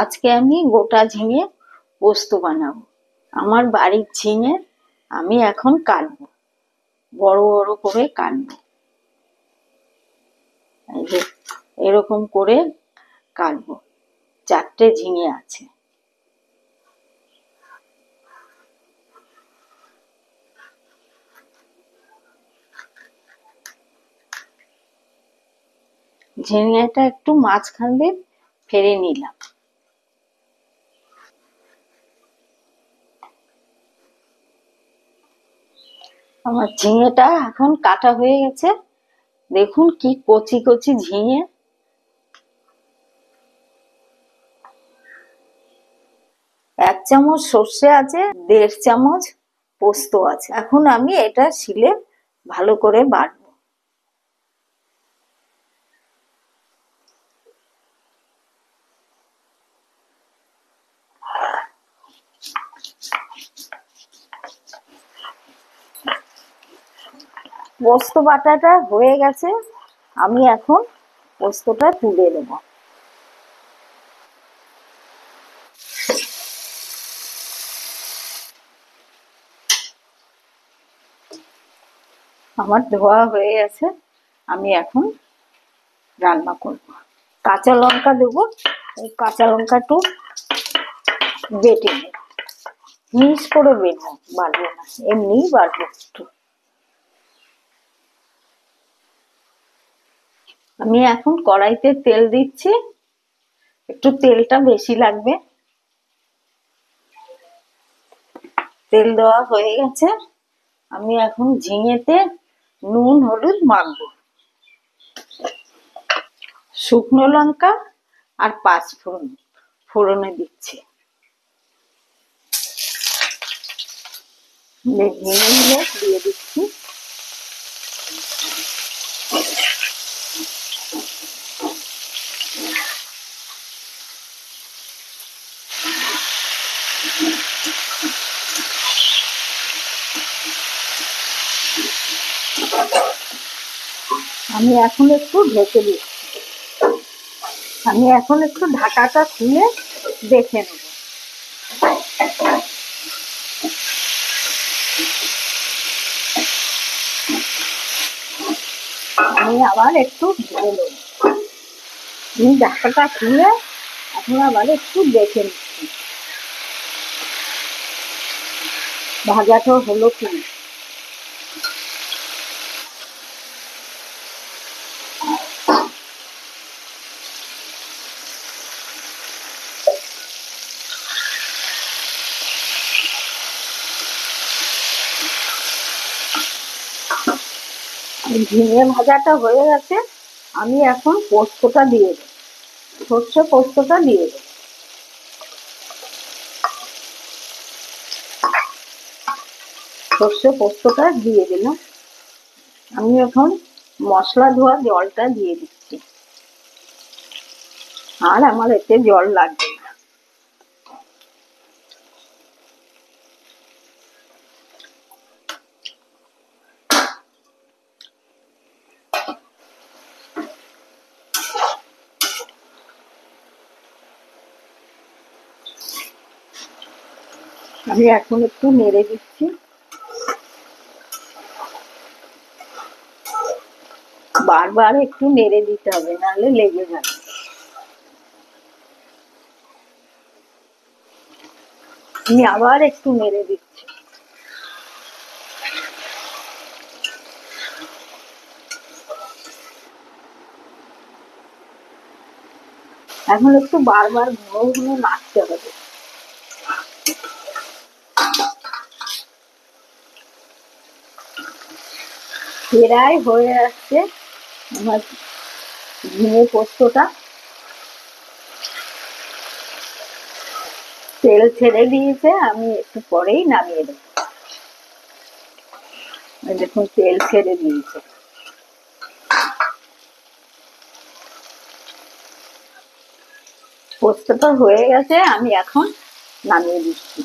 আজকে আমি গোটা ঝিঙে পোস্ত বানাবো। আমার বাড়ির ঝিঙে আমি এখন কাটবো, বড় বড় করে কাটবো। এই যে এরকম করে কাটবো। 4টে ঝিঙে আছে। ঝিঙেটা একটু মাঝখান দিয়ে ফেলে নিলাম। আমার ঝিঙেটা এখন কাটা হয়ে গেছে। দেখুন কি কচি কচি ঝিঙে। 1 চামচ সর্ষে আছে, 1.5 চামচ পোস্ত আছে। এখন আমি এটা শিলে ভালো করে বাটবো। পোস্ত বাটাটা হয়ে গেছে, আমি এখন পোস্তটা তুলে দেব। আমার ধোয়া হয়ে গেছে, আমি এখন রান্না করব। কাঁচা লঙ্কা দেব, এই কাঁচা লঙ্কাটা বেটে নেব, মিক্স করে বাটবো না, এমনিই বাটবো একটু। আমি এখন কড়াইতে তেল দিচ্ছি, একটু তেলটা বেশি লাগবে। তেল দেওয়া হয়ে গেছে, আমি এখন ঝিঙেতে নুন হলুদ মাখবো। শুকনো লঙ্কা আর 5 ফোড়ন ফোড়নে দিচ্ছি। ঝিঙেগুলো দিয়ে দিচ্ছি। আমি এখন একটু ঢেকে দিচ্ছি। আমি এখন একটু ঢাকাটা খুলে দেখে নেব। আমি আবার একটু ঢেকে দেব। আমি ঢাকাটা খুলে এখন আবার একটু দেখে নিচ্ছি ভাজাটা হলো কি। ঝিঙে ভাজাটা হয়ে গেছে, আমি এখন পোস্তটা দিয়ে দেব, সর্ষে পোস্তটা দিয়ে দেব। সর্ষে পোস্তটা দিয়ে দিলাম। আমি এখন মশলা ধোয়া জলটা দিয়ে দিচ্ছি, আর আমার এতে জল লাগবে না। আমি এখন একটু নেড়ে দিচ্ছি। বারবার একটু নেড়ে দিতে হবে, নাহলে লেগে যাবে। আমি আবার একটু নেড়ে দিচ্ছি। এখন একটু বারবার ঘন ঘন নাড়তে হবে। প্রায় হয়ে আসছে আমার ঝিঙে পোস্তটা। তেল ছেড়ে দিয়েছে, আমি একটু পরেই নামিয়ে দেবো। দেখুন তেল ছেড়ে দিয়েছে। পোস্তটা হয়ে গেছে, আমি এখন নামিয়ে দিচ্ছি।